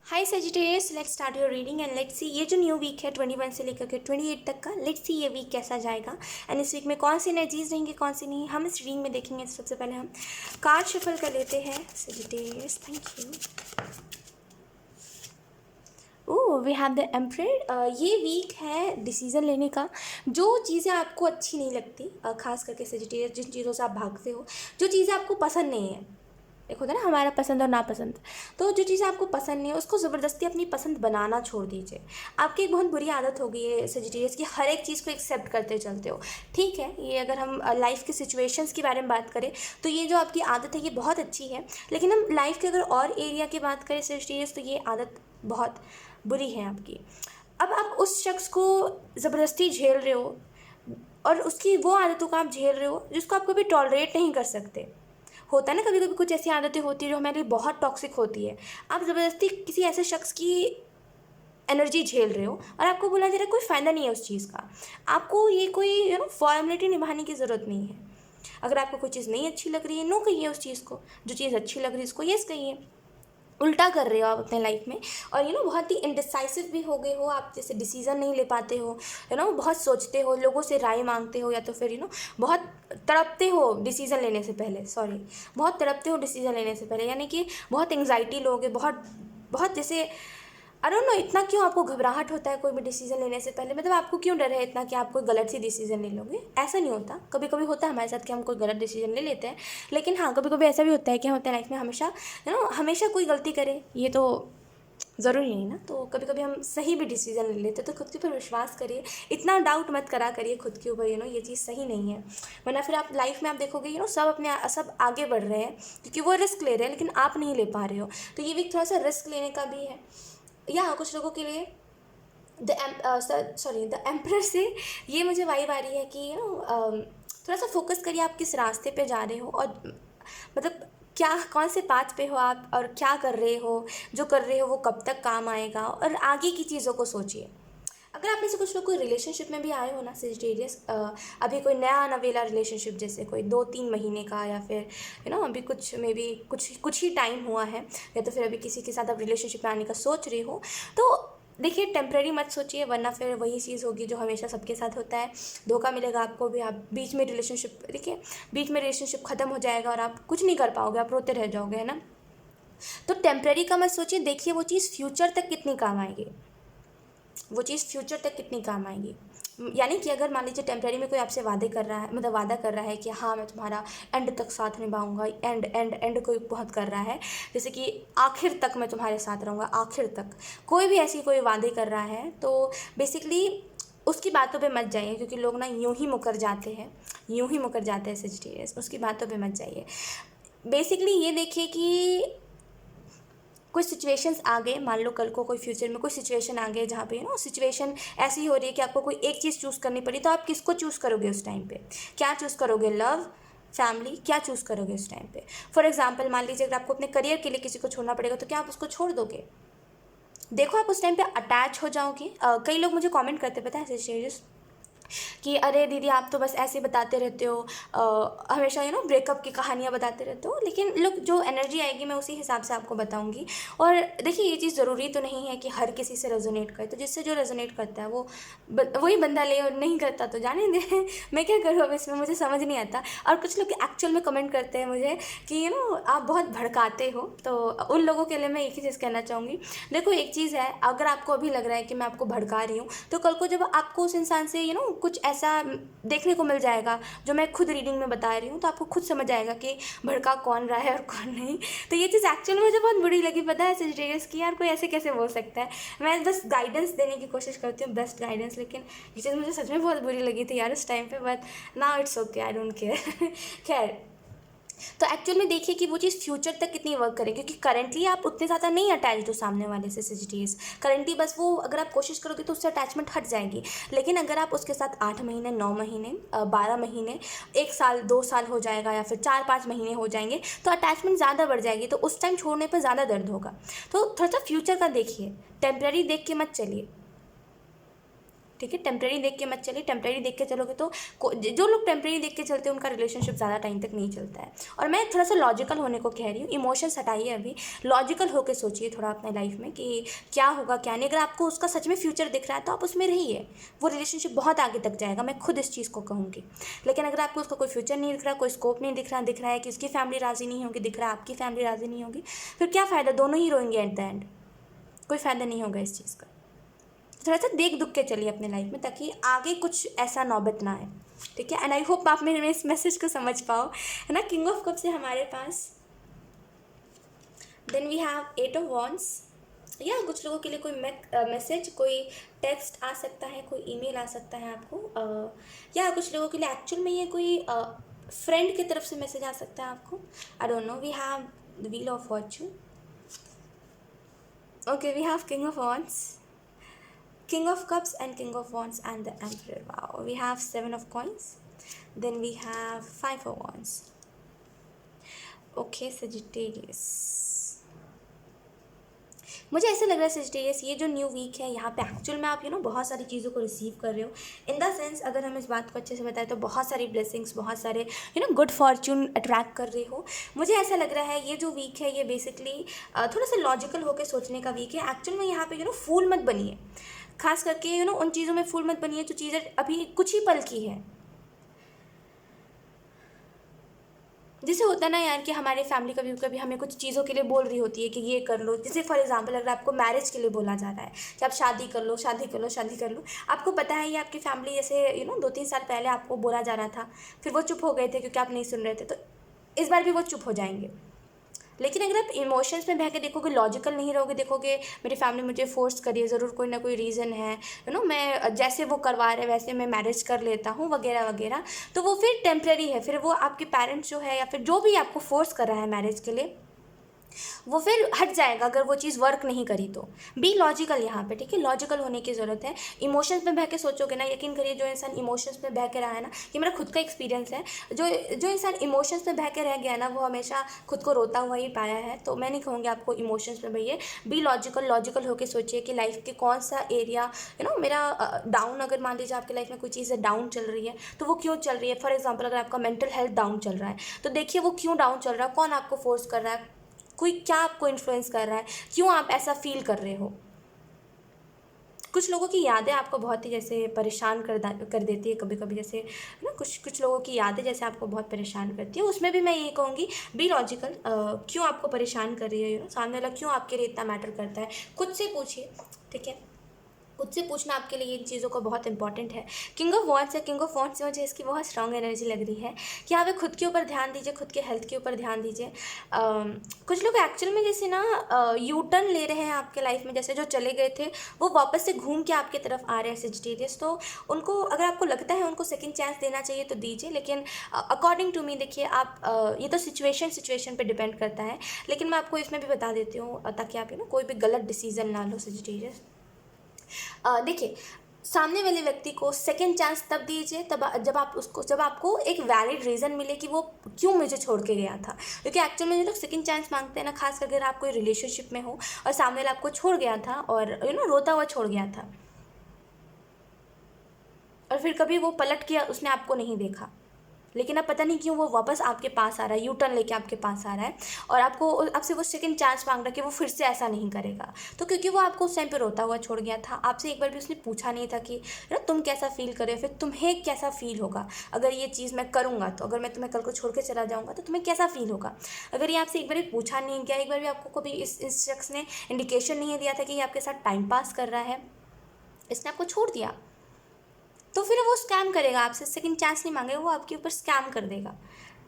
Hi Sagittarius, let's start your reading and let's see ये जो new week है 21 से लेकर के 28 तक का। लेट्स सी ये वीक कैसा जाएगा एंड इस वीक में कौन सी एनर्जीज रहेंगी कौन सी नहीं, हम इस रीडिंग में देखेंगे। सबसे पहले हम कार्ड शफल कर लेते हैं Sagittarius. Thank you. Oh, we have the emperor. ये वीक है डिसीजन लेने का। जो चीज़ें आपको अच्छी नहीं लगती, खास करके सेजिटेरियस, जिन चीज़ों से आप भागते हो, जो चीज़ें आपको पसंद नहीं है, एक होता है ना हमारा पसंद और नापसंद। तो जो चीज़ आपको पसंद नहीं है उसको ज़बरदस्ती अपनी पसंद बनाना छोड़ दीजिए। आपकी एक बहुत बुरी आदत हो गई है सेजिटेरियस की, हर एक चीज़ को एक्सेप्ट करते चलते हो। ठीक है, ये अगर हम लाइफ के सिचुएशंस के बारे में बात करें तो ये जो आपकी आदत है ये बहुत अच्छी है, लेकिन हम लाइफ के अगर और एरिया की बात करें सेजिटेरियस तो ये आदत बहुत बुरी है आपकी। अब आप उस शख्स को ज़बरदस्ती झेल रहे हो और उसकी वो आदतों को आप झेल रहे हो जिसको आप कभी टॉलरेट नहीं कर सकते। होता है ना, कभी कभी कुछ ऐसी आदतें होती है जो हमारे लिए बहुत टॉक्सिक होती है। आप ज़बरदस्ती किसी ऐसे शख्स की एनर्जी झेल रहे हो और आपको बोला जा रहा है कोई फ़ायदा नहीं है उस चीज़ का। आपको ये कोई फॉर्मेलिटी निभाने की ज़रूरत नहीं है। अगर आपको कोई चीज़ नहीं अच्छी लग रही है, नो कहिए उस चीज़ को। जो चीज़ अच्छी लग रही है उसको येस कहिए। उल्टा कर रहे हो आप अपने लाइफ में, और बहुत ही इनडिसाइसिव भी हो गए हो आप, जैसे डिसीज़न नहीं ले पाते हो, बहुत सोचते हो, लोगों से राय मांगते हो, या तो फिर बहुत तड़पते हो डिसीज़न लेने से पहले। सॉरी, बहुत तड़पते हो डिसीज़न लेने से पहले, यानी कि बहुत एंग्जाइटी लोगे, बहुत बहुत जैसे आई डोंट नो इतना क्यों आपको घबराहट होता है कोई भी डिसीजन लेने से पहले। मतलब आपको क्यों डर है इतना कि आप कोई गलत सी डिसीजन ले लोगे। ऐसा नहीं होता, कभी कभी होता है हमारे साथ कि हम कोई गलत डिसीजन ले लेते हैं, लेकिन हाँ कभी कभी ऐसा भी होता है कि हम अपने लाइफ में हमेशा हमेशा कोई गलती करें, ये तो ज़रूरी नहीं ना। तो कभी कभी हम सही भी डिसीजन ले लेते हैं। तो खुद के ऊपर विश्वास करिए, इतना डाउट मत करा करिए खुद के ऊपर, ये चीज़ सही नहीं है। वरना फिर आप लाइफ में आप देखोगे सब आगे बढ़ रहे हैं क्योंकि वो रिस्क ले रहे हैं, लेकिन आप नहीं ले पा रहे हो। तो ये भी थोड़ा सा रिस्क लेने का भी है। या कुछ लोगों के लिए द एम्परर से ये मुझे वाइब आ रही है कि थोड़ा सा फोकस करिए आप किस रास्ते पे जा रहे हो, और मतलब क्या कौन से पाथ पे हो आप और क्या कर रहे हो, जो कर रहे हो वो कब तक काम आएगा, और आगे की चीज़ों को सोचिए। अगर आप में से कुछ लोग कोई रिलेशनशिप में भी आए हो ना सेजिटेरियस, अभी कोई नया नवेला रिलेशनशिप, जैसे कोई 2-3 महीने का, या फिर अभी कुछ मे बी कुछ ही टाइम हुआ है, या तो फिर अभी किसी के साथ आप रिलेशनशिप में आने का सोच रही हो, तो देखिए टेम्प्रेरी मत सोचिए, वरना फिर वही चीज़ होगी जो हमेशा सबके साथ होता है। धोखा मिलेगा आपको भी। आप बीच में रिलेशनशिप ख़त्म हो जाएगा और आप कुछ नहीं कर पाओगे, आप रोते रह जाओगे, है ना। तो टेम्प्रेरी का मत सोचिए, देखिए वो चीज़ फ्यूचर तक कितनी काम आएगी, वो चीज़ फ्यूचर तक कितनी काम आएगी। यानी कि अगर मान लीजिए टेम्प्रेरी में कोई आपसे वादा कर रहा है कि हाँ मैं तुम्हारा एंड तक साथ निभाऊंगा, एंड कोई बहुत कर रहा है, जैसे कि आखिर तक मैं तुम्हारे साथ रहूँगा, आखिर तक कोई भी ऐसी कोई वादे कर रहा है, तो बेसिकली उसकी बातों पे मत जाइए, क्योंकि लोग ना यूं ही मुकर जाते हैं सेजिटेरियस। उसकी बातों पे मत जाइए। बेसिकली ये देखिए कि कुछ सिचुएशंस आ गए, मान लो कल को कोई फ्यूचर में कोई सिचुएशन आ गए जहाँ पे सिचुएशन ऐसी हो रही है कि आपको कोई एक चीज़ चूज़ करनी पड़ी, तो आप किसको चूज़ करोगे उस टाइम पे? क्या चूज़ करोगे? लव, फैमिली, क्या चूज़ करोगे उस टाइम पे? फॉर एग्जाम्पल मान लीजिए अगर आपको अपने करियर के लिए किसी को छोड़ना पड़ेगा, तो क्या आप उसको छोड़ दोगे? देखो आप उस टाइम पे अटैच हो जाओगे। कई लोग मुझे कमेंट करते, पता है सीरियस, कि अरे दीदी आप तो बस ऐसे बताते रहते हो, हमेशा ब्रेकअप की कहानियाँ बताते रहते हो। लेकिन लोग जो एनर्जी आएगी मैं उसी हिसाब से आपको बताऊंगी। और देखिए ये चीज़ ज़रूरी तो नहीं है कि हर किसी से रेजोनेट करे, तो जिससे जो रेजोनेट करता है वो वही बंदा ले, और नहीं करता तो जाने दे। मैं क्या करूँ अब इसमें, मुझे समझ नहीं आता। और कुछ लोग एक्चुअल में कमेंट करते हैं मुझे कि आप बहुत भड़काते हो, तो उन लोगों के लिए मैं एक ही चीज़ कहना चाहूँगी। देखो एक चीज़ है, अगर आपको अभी लग रहा है कि मैं आपको भड़का रही हूँ, तो कल को जब आपको उस इंसान से कुछ ऐसा देखने को मिल जाएगा जो मैं खुद रीडिंग में बता रही हूँ, तो आपको खुद समझ आएगा कि भड़का कौन रहा है और कौन नहीं। तो ये चीज़ एक्चुअल में मुझे बहुत बुरी लगी, पता है सेजिटेरियस की, यार कोई ऐसे कैसे बोल सकता है। मैं बस गाइडेंस देने की कोशिश करती हूँ, बेस्ट गाइडेंस, लेकिन ये चीज़ मुझे सच में बहुत बुरी लगी थी यार उस टाइम पे। But now it's okay, I don't care. खैर, तो एक्चुअल में देखिए कि वो चीज़ फ्यूचर तक कितनी वर्क करेगी, क्योंकि करंटली आप उतने ज़्यादा नहीं अटैच्ड हो सामने वाले से सेजिटेरियस। करंटली बस वो अगर आप कोशिश करोगे तो उससे अटैचमेंट हट जाएगी, लेकिन अगर आप उसके साथ 8 महीने, 9 महीने, 12 महीने, 1 साल, 2 साल हो जाएगा, या फिर 4-5 महीने हो जाएंगे, तो अटैचमेंट ज़्यादा बढ़ जाएगी, तो उस टाइम छोड़ने पर ज़्यादा दर्द होगा। तो थोड़ा सा फ्यूचर का देखिए, टेम्प्रेरी देख के मत चलिए, ठीक है, टेम्प्रेरी देख के मत चलिए। टेम्प्रेरी देख के चलोगे तो जो लोग टेम्प्रेरी देख के चलते हैं उनका रिलेशनशिप ज़्यादा टाइम तक नहीं चलता है। और मैं थोड़ा सा लॉजिकल होने को कह रही हूँ, इमोशंस हटाइए, अभी लॉजिकल होकर सोचिए थोड़ा अपने लाइफ में कि क्या होगा क्या नहीं। अगर आपको उसका सच में फ्यूचर दिख रहा है तो आप उसमें रहिए, वो रिलेशनशिप बहुत आगे तक जाएगा, मैं खुद इस चीज़ को कहूँगी। लेकिन अगर आपको उसका कोई फ्यूचर नहीं दिख रहा, कोई स्कोप नहीं दिख रहा है कि उसकी फैमिली राज़ी नहीं होगी, दिख रहा है आपकी फैमिली राज़ी नहीं होगी, फिर क्या फ़ायदा, दोनों ही रोएंगे एट द एंड, कोई फ़ायदा नहीं होगा इस चीज़ का। थोड़ा सा देख दुख के चलिए अपने लाइफ में, ताकि आगे कुछ ऐसा नौबत ना आए, ठीक है। एंड आई होप आप मेरे इस मैसेज को समझ पाओ, है ना। किंग ऑफ कप्स है हमारे पास, then we have eight of wands. या कुछ लोगों के लिए कोई मैसेज, कोई टेक्स्ट आ सकता है, कोई ईमेल आ सकता है आपको, या कुछ लोगों के लिए एक्चुअल में ये कोई फ्रेंड की तरफ से मैसेज आ सकता है आपको, I don't know. We have the wheel of fortune, okay, we have king of wands, King of Cups and King of Wands and the Emperor. Wow. We have 7 of Coins. Then we have 5 of Wands. Okay, Sagittarius. मुझे ऐसा लग रहा है Sagittarius, ये जो new week है यहाँ पे एक्चुअल में आप बहुत सारी चीज़ों को रिसीव कर रहे हो। इन द सेंस अगर हम इस बात को अच्छे से बताएं तो बहुत सारी ब्लेसिंग्स, बहुत सारे गुड फॉर्चून अट्रैक्ट कर रहे हो। मुझे ऐसा लग रहा है ये जो वीक है ये बेसिकली थोड़ा सा लॉजिकल होकर सोचने का वीक है। एक्चुअल में यहाँ पे फूल मत बनिए, खास करके उन चीज़ों में फूल मत बनिए जो चीज़ें अभी कुछ ही पल की है। जैसे होता ना यार कि हमारे फैमिली कभी कभी हमें कुछ चीज़ों के लिए बोल रही होती है कि ये कर लो। जैसे फॉर एग्जांपल अगर आपको मैरिज के लिए बोला जा रहा है कि आप शादी कर लो, शादी कर लो, शादी कर लो, आपको पता है ये आपकी फैमिली जैसे 2-3 साल पहले आपको बोला जा रहा था, फिर वो चुप हो गए थे क्योंकि आप नहीं सुन रहे थे, तो इस बार भी वो चुप हो जाएंगे। लेकिन अगर आप इमोशंस में बह के देखोगे, लॉजिकल नहीं रहोगे, देखोगे मेरी फैमिली मुझे फोर्स करिए, ज़रूर कोई ना कोई रीज़न है, मैं जैसे वो करवा रहे वैसे मैं मैरिज कर लेता हूँ वगैरह वगैरह, तो वो फिर टेम्प्रेरी है। फिर वो आपके पेरेंट्स जो है या फिर जो भी आपको फोर्स कर रहा है मैरिज के लिए, वो फिर हट जाएगा अगर वो चीज़ वर्क नहीं करी तो। बी लॉजिकल यहाँ पे, ठीक है, लॉजिकल होने की ज़रूरत है। इमोशंस में बह के सोचोगे ना, यकीन करिए जो इंसान इमोशंस में बह के रहा है ना, ये मेरा खुद का एक्सपीरियंस है, जो इंसान इमोशंस में बह के रह गया ना वो हमेशा खुद को रोता हुआ ही पाया है। तो मैं नहीं कहूँगी आपको इमोशंस में बहिए, बी लॉजिकल होकर सोचिए कि लाइफ के कौन सा एरिया मेरा डाउन, अगर मान लीजिए आपकी लाइफ में कोई चीज़ डाउन चल रही है तो वो क्यों चल रही है। फॉर एग्जाम्पल अगर आपका मेंटल हेल्थ डाउन चल रहा है तो देखिए वो क्यों डाउन चल रहा है, कौन आपको फोर्स कर रहा है, कोई क्या आपको इन्फ्लुएंस कर रहा है, क्यों आप ऐसा फील कर रहे हो। कुछ लोगों की यादें आपको बहुत ही जैसे परेशान कर देती है कभी कभी, जैसे ना कुछ लोगों की यादें जैसे आपको बहुत परेशान करती है। उसमें भी मैं ये कहूँगी बी लॉजिकल, क्यों आपको परेशान कर रही है, सामने वाला क्यों आपके लिए इतना मैटर करता है, खुद से पूछिए, ठीक है। खुद से पूछना आपके लिए इन चीज़ों को बहुत इंपॉर्टेंट है। किंग ऑफ वॉन्ड्स है, किंग ऑफ वॉन्ड्स से मुझे इसकी बहुत स्ट्रॉन्ग एनर्जी लग रही है कि यहाँ पे खुद के ऊपर ध्यान दीजिए, खुद के हेल्थ के ऊपर ध्यान दीजिए। कुछ लोग एक्चुअल में जैसे ना यू टर्न ले रहे हैं आपके लाइफ में, जैसे जो चले गए थे वो वापस से घूम के आपकी तरफ आ रहे हैं सेजिटेरियस। तो उनको अगर आपको लगता है उनको सेकेंड चांस देना चाहिए तो दीजिए, लेकिन अकॉर्डिंग टू मी देखिए आप ये तो सिचुएशन पे डिपेंड करता है, लेकिन मैं आपको इसमें भी बता देती हूँ ताकि आप कोई भी गलत डिसीजन ना लो सेजिटेरियस। देखिए, सामने वाले व्यक्ति को सेकंड चांस तब दीजिए तब जब आपको एक वैलिड रीज़न मिले कि वो क्यों मुझे छोड़ के गया था। क्योंकि एक्चुअल में जो लोग सेकंड चांस मांगते हैं ना, खास करके अगर आप कोई रिलेशनशिप में हो और सामने वाला आपको छोड़ गया था और रोता हुआ छोड़ गया था और फिर कभी वो पलट के उसने आपको नहीं देखा, लेकिन अब पता नहीं क्यों वो वापस आपके पास आ रहा है, यू टर्न लेके आपके पास आ रहा है और आपसे वो सेकंड चांस मांग रहा है कि वो फिर से ऐसा नहीं करेगा। तो क्योंकि वो आपको उस टाइम पे रोता हुआ छोड़ गया था, आपसे एक बार भी उसने पूछा नहीं था कि तुम कैसा फील कर रहे हो, फिर तुम्हें कैसा फील होगा अगर ये चीज़ मैं करूँगा, तो अगर मैं तुम्हें कल को छोड़ के चला जाऊँगा तो तुम्हें कैसा फील होगा। अगर ये आपसे एक बार भी पूछा नहीं गया, एक बार भी आपको कभी इस शख्स ने इंडिकेशन नहीं दिया था कि ये आपके साथ टाइम पास कर रहा है, इसने आपको छोड़ दिया, तो फिर वो स्कैम करेगा आपसे, सेकंड चांस नहीं मांगेगा, वो आपके ऊपर स्कैम कर देगा,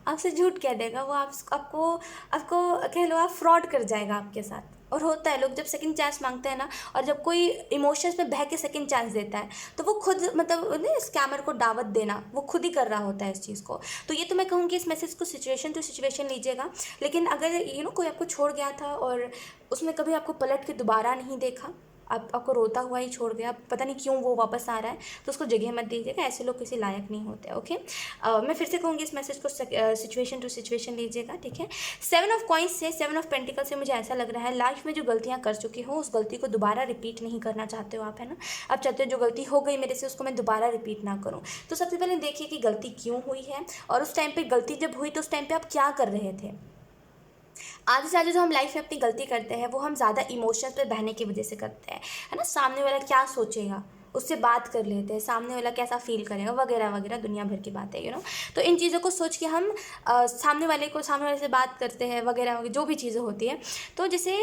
आपसे झूठ कह देगा, वो आपको कह लो आप फ्रॉड कर जाएगा आपके साथ। और होता है लोग जब सेकंड चांस मांगते हैं ना, और जब कोई इमोशंस में बह के सेकंड चांस देता है तो वो खुद स्कैमर को दावत देना वो खुद ही कर रहा होता है इस चीज़ को। तो ये तो मैं कहूँगी इस मैसेज को सिचुएशन टू सिचुएशन लीजिएगा। लेकिन अगर कोई आपको छोड़ गया था और उसने कभी आपको पलट के दोबारा नहीं देखा, आपको रोता हुआ ही छोड़ गया, पता नहीं क्यों वो वापस आ रहा है, तो उसको जगह मत दीजिएगा। ऐसे लोग किसी लायक नहीं होते। ओके, मैं फिर से कहूँगी इस मैसेज को, सिचुएशन टू सिचुएशन लीजिएगा, ठीक है। 7 ऑफ कॉइंस से, 7 ऑफ पेंटिकल से मुझे ऐसा लग रहा है लाइफ में जो गलतियाँ कर चुकी हो उस गलती को दोबारा रिपीट नहीं करना चाहते हो आप, है ना। आप चाहते हो जो गलती हो गई मेरे से उसको मैं दोबारा रिपीट ना करूँ। तो सबसे पहले देखिए कि गलती क्यों हुई है, और उस टाइम पर गलती जब हुई तो उस टाइम पर आप क्या कर रहे थे। आधे से ज़्यादा जो हम लाइफ में अपनी गलती करते हैं वो हम ज़्यादा इमोशंस पे बहने की वजह से करते हैं, है ना। सामने वाला क्या सोचेगा, उससे बात कर लेते हैं, सामने वाला कैसा फील करेगा, वगैरह वगैरह दुनिया भर की बातें, तो इन चीज़ों को सोच के हम सामने वाले से बात करते हैं, वगैरह वगैरह जो भी चीज़ें होती हैं। तो जैसे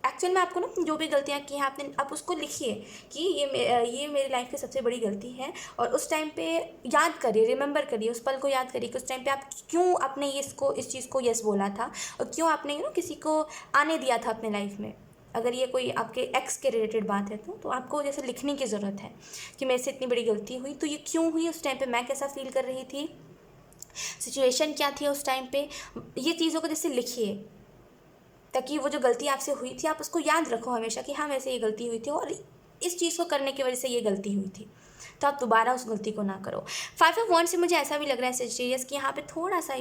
एक्चुअल में आपको ना जो भी गलतियाँ की हैं आपने, आप उसको लिखिए कि ये मेरी लाइफ की सबसे बड़ी गलती है, और उस टाइम पे याद करिए, रिमेंबर करिए, उस पल को याद करिए कि उस टाइम पे आप क्यों आपने इस चीज़ को यस बोला था, और क्यों आपने किसी को आने दिया था अपने लाइफ में। अगर ये कोई आपके एक्स के रिलेटेड बात है तो आपको जैसे लिखने की ज़रूरत है कि मेरे से इतनी बड़ी गलती हुई, तो ये क्यों हुई, उस टाइम पे मैं कैसा फील कर रही थी, सिचुएशन क्या थी उस टाइम पे, ये चीज़ों को जैसे लिखिए, ताकि वो जो गलती आपसे हुई थी आप उसको याद रखो हमेशा कि हाँ मेरे से ये गलती हुई थी, और इस चीज़ को करने की वजह से ये गलती हुई थी, तो आप दोबारा उस गलती को ना करो। 5 ऑफ वांड्स से मुझे ऐसा भी लग रहा है सजेस्ट कि यहाँ पे थोड़ा सा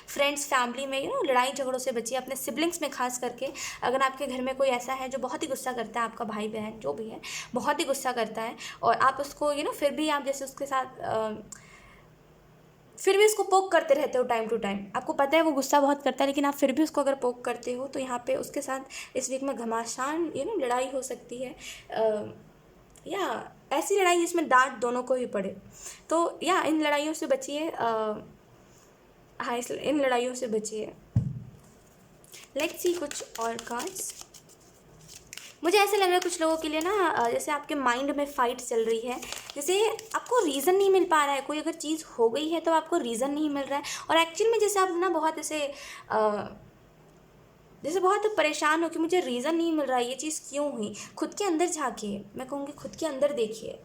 फ्रेंड्स फैमिली में लड़ाई झगड़ों से बचिए, अपने सिबलिंग्स में खास करके। अगर आपके घर में कोई ऐसा है जो बहुत ही गुस्सा करता है, आपका भाई बहन जो भी है बहुत ही गुस्सा करता है, और आप उसको फिर भी आप जैसे उसके साथ फिर भी उसको पोक करते रहते हो टाइम टू टाइम, आपको पता है वो गुस्सा बहुत करता है, लेकिन आप फिर भी उसको अगर पोक करते हो, तो यहाँ पे उसके साथ इस वीक में घमासान लड़ाई हो सकती है, या ऐसी लड़ाई जिसमें डांट दोनों को ही पड़े। तो या इन लड़ाइयों से बचिए, हाँ इन लड़ाइयों से बचिए। लेट्स सी कुछ और कार्ड्स। मुझे ऐसा लग रहा है कुछ लोगों के लिए ना जैसे आपके माइंड में फाइट चल रही है, जैसे आपको रीज़न नहीं मिल पा रहा है, कोई अगर चीज़ हो गई है तो आपको रीज़न नहीं मिल रहा है, और एक्चुअल में जैसे आप ना बहुत जैसे बहुत परेशान हो कि मुझे रीज़न नहीं मिल रहा है, ये चीज़ क्यों हुई। खुद के अंदर झाँकिए, मैं कहूँगी खुद के अंदर देखिए,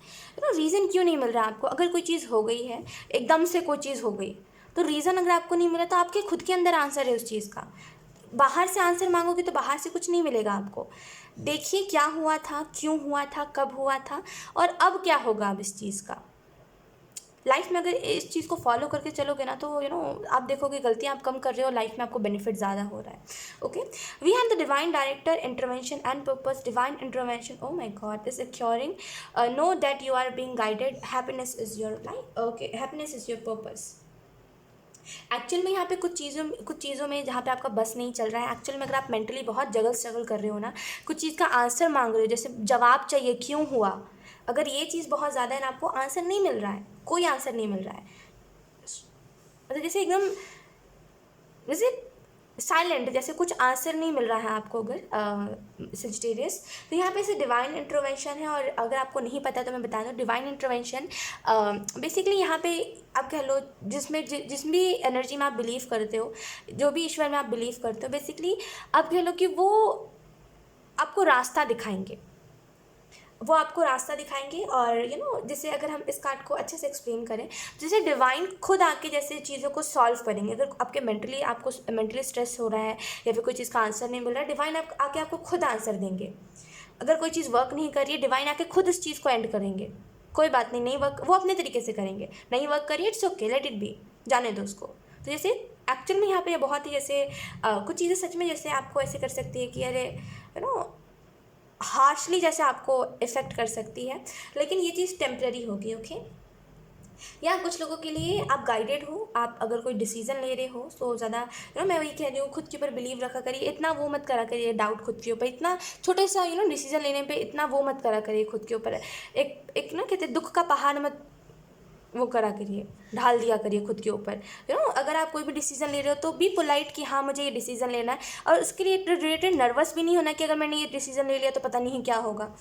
रीज़न क्यों नहीं मिल रहा आपको। अगर कोई चीज़ हो गई है, एकदम से कोई चीज़ हो गई, तो रीज़न अगर आपको नहीं मिला तो आपके खुद के अंदर आंसर है उस चीज़ का। बाहर से आंसर मांगोगे तो बाहर से कुछ नहीं मिलेगा आपको। देखिए क्या हुआ था, क्यों हुआ था, कब हुआ था, और अब क्या होगा अब इस चीज़ का। लाइफ में अगर इस चीज़ को फॉलो करके चलोगे ना, तो आप देखोगे गलतियाँ आप कम कर रहे हो, लाइफ में आपको बेनिफिट ज़्यादा हो रहा है। Okay, we have the divine director, intervention and purpose. Divine intervention, oh my god, is securing, know that you are being guided, happiness is your life. Okay, happiness is your purpose. Actual में यहाँ पे कुछ चीज़ों में जहाँ पे आपका बस नहीं चल रहा है, एक्चुअल में अगर आप मेंटली बहुत स्ट्रगल कर रहे हो ना, कुछ चीज़ का आंसर मांग रहे हो, जैसे जवाब चाहिए क्यों हुआ, अगर ये चीज़ बहुत ज़्यादा है ना, आपको आंसर नहीं मिल रहा है, कोई आंसर नहीं मिल रहा है, मतलब जैसे एकदम जैसे साइलेंट, जैसे कुछ आंसर नहीं मिल रहा है आपको अगर सजिटेरियस, तो यहाँ पे ऐसे डिवाइन इंटरवेंशन है। और अगर आपको नहीं पता तो मैं बता दूँ, डिवाइन इंटरवेंशन बेसिकली यहाँ पे आप कह लो जिस भी एनर्जी में आप बिलीव करते हो, जो भी ईश्वर में आप बिलीव करते हो, बेसिकली आप कह लो कि वो आपको रास्ता दिखाएंगे, वो आपको रास्ता दिखाएंगे। और जैसे अगर हम इस कार्ड को अच्छे से एक्सप्लेन करें, जैसे डिवाइन खुद आके जैसे चीज़ों को सॉल्व करेंगे। अगर आपको मेंटली स्ट्रेस हो रहा है या फिर कोई चीज़ का आंसर नहीं मिल रहा है, डिवाइन आके आपको खुद आंसर देंगे। अगर कोई चीज़ वर्क नहीं कर रही है, डिवाइन आके खुद उस चीज़ को एंड करेंगे। कोई बात नहीं वर्क, वो अपने तरीके से करेंगे, नहीं वर्क करिए, it's okay, let it be, जाने दो उसको। तो जैसे एक्चुअल में यहाँ पे बहुत ही जैसे कुछ चीज़ें सच में जैसे आपको ऐसे कर सकती है कि अरे हार्शली जैसे आपको इफ़ेक्ट कर सकती है, लेकिन ये चीज़ टेम्पररी होगी। ओके, या कुछ लोगों के लिए आप गाइडेड हो, आप अगर कोई डिसीजन ले रहे हो तो ज़्यादा मैं वही कह रही हूँ, खुद के ऊपर बिलीव रखा करिए, इतना वो मत करा करिए डाउट खुद के ऊपर, इतना छोटे सा डिसीजन लेने पे इतना वो मत करा करिए खुद के ऊपर, एक कहते दुख का पहाड़ मत वो करा करिए, ढाल दिया करिए खुद के ऊपर। अगर आप कोई भी डिसीजन ले रहे हो तो बी पोलाइट कि हाँ मुझे ये डिसीजन लेना है, और उसके लिए रिलेटेड नर्वस भी नहीं होना कि अगर मैंने ये डिसीजन ले लिया तो पता नहीं क्या होगा,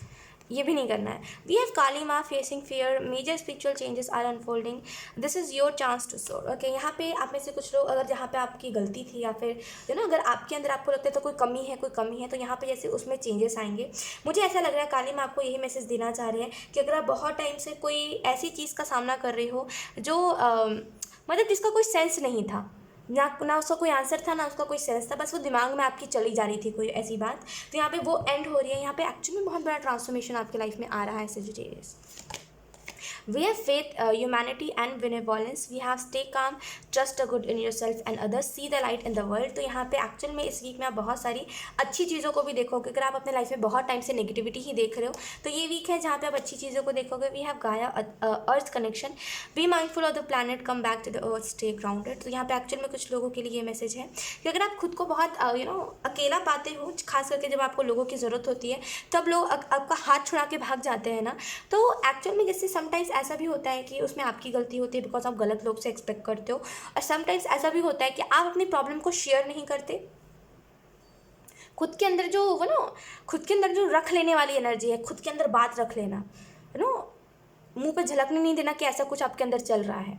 ये भी नहीं करना है। We have Kali Maa facing fear, major spiritual changes are unfolding, this is your chance to soar. Okay, यहाँ पे आप में से कुछ लोग अगर जहाँ पे आपकी गलती थी या फिर अगर आपके अंदर आपको लगता है तो कोई कमी है, तो यहाँ पे जैसे उसमें चेंजेस आएंगे। मुझे ऐसा लग रहा है काली माँ आपको यही मैसेज देना चाह रहे हैं कि अगर आप बहुत टाइम से कोई ऐसी चीज़ का सामना कर रहे हो जो मतलब जिसका कोई सेंस नहीं था, ना उसका कोई आंसर था, ना उसका कोई सेंस था, बस वो दिमाग में आपकी चली जा रही थी कोई ऐसी बात। तो यहाँ पे वो एंड हो रही है। यहाँ पे एक्चुअली में बहुत बड़ा ट्रांसफॉर्मेशन आपकी लाइफ में आ रहा है Sagittarius. We have faith, humanity and benevolence. We have stay calm, trust the good in yourself and others, see the light in the world. तो यहाँ पे एक्चुअल में इस वीक में आप बहुत सारी अच्छी चीज़ों को भी देखोगे। अगर आप अपने लाइफ में बहुत टाइम से नेगेटिविटी ही देख रहे हो तो ये वीक है जहाँ पे आप अच्छी चीज़ों को देखोगे। We have Gaia earth connection, be mindful of the planet, come back to the earth, stay grounded. तो यहाँ पे एक्चुअल में कुछ लोगों के लिए ये मैसेज है कि अगर आप खुद को बहुत अकेला पाते हो, खास करके जब आपको लोगों की ज़रूरत होती है, तब लोग आपका हाथ छुड़ा के भाग जाते हैं ना। तो एक्चुअल में जैसे समटाइम्स ऐसा भी होता है कि उसमें आपकी गलती होती है बिकॉज आप गलत लोग से एक्सपेक्ट करते हो, और समटाइम्स ऐसा भी होता है कि आप अपनी प्रॉब्लम को शेयर नहीं करते। खुद के अंदर खुद के अंदर जो रख लेने वाली एनर्जी है, खुद के अंदर बात रख लेना, मुंह पे झलकने नहीं देना कि ऐसा कुछ आपके अंदर चल रहा है।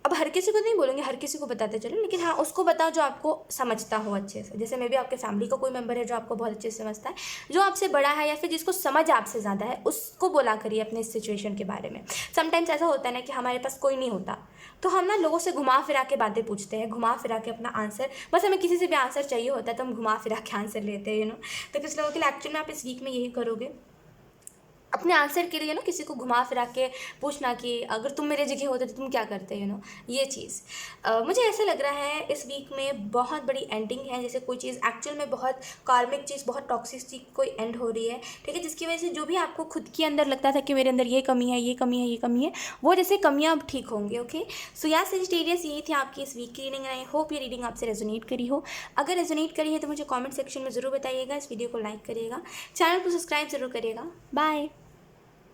अब हर किसी को नहीं बोलूँगी, हर किसी को बताते चलो, लेकिन हाँ उसको बताओ जो आपको समझता हो अच्छे से। जैसे मे भी आपके फैमिली का कोई मेंबर है जो आपको बहुत अच्छे से समझता है, जो आपसे बड़ा है या फिर जिसको समझ आपसे ज़्यादा है, उसको बोला करिए अपने इस सिचुएशन के बारे में। समटाइम्स ऐसा होता है ना कि हमारे पास कोई नहीं होता, तो हम ना लोगों से घुमा फिरा के बातें पूछते हैं, घुमा फिरा के अपना आंसर, बस हमें किसी से भी आंसर चाहिए होता है तो हम घुमा फिरा के आंसर लेते हैं। तो कुछ लोगों के लिए एक्चुअली में आप इस वीक में यही करोगे, अपने आंसर के लिए किसी को घुमा फिरा के पूछना कि अगर तुम मेरे जगह होते तो तुम क्या करते, ये चीज़। मुझे ऐसा लग रहा है इस वीक में बहुत बड़ी एंडिंग है, जैसे कोई चीज़ एक्चुअल में बहुत कार्मिक चीज़, बहुत टॉक्सिक चीज़ कोई एंड हो रही है, ठीक है, जिसकी वजह से जो भी आपको खुद के अंदर लगता था कि मेरे अंदर ये कमी है, ये कमी है, ये कमी है, वो जैसे कमियाँ अब ठीक होंगे। ओके, सो या सेजिटेरियस, यही थी आपकी इस वीक की रीडिंग। आई होप ये रीडिंग आपसे रेजोनेट करी हो। अगर रेजोनेट करी है तो मुझे कॉमेंट सेक्शन में ज़रूर बताइएगा, इस वीडियो को लाइक करिएगा, चैनल को सब्सक्राइब ज़रूर करिएगा। बाय।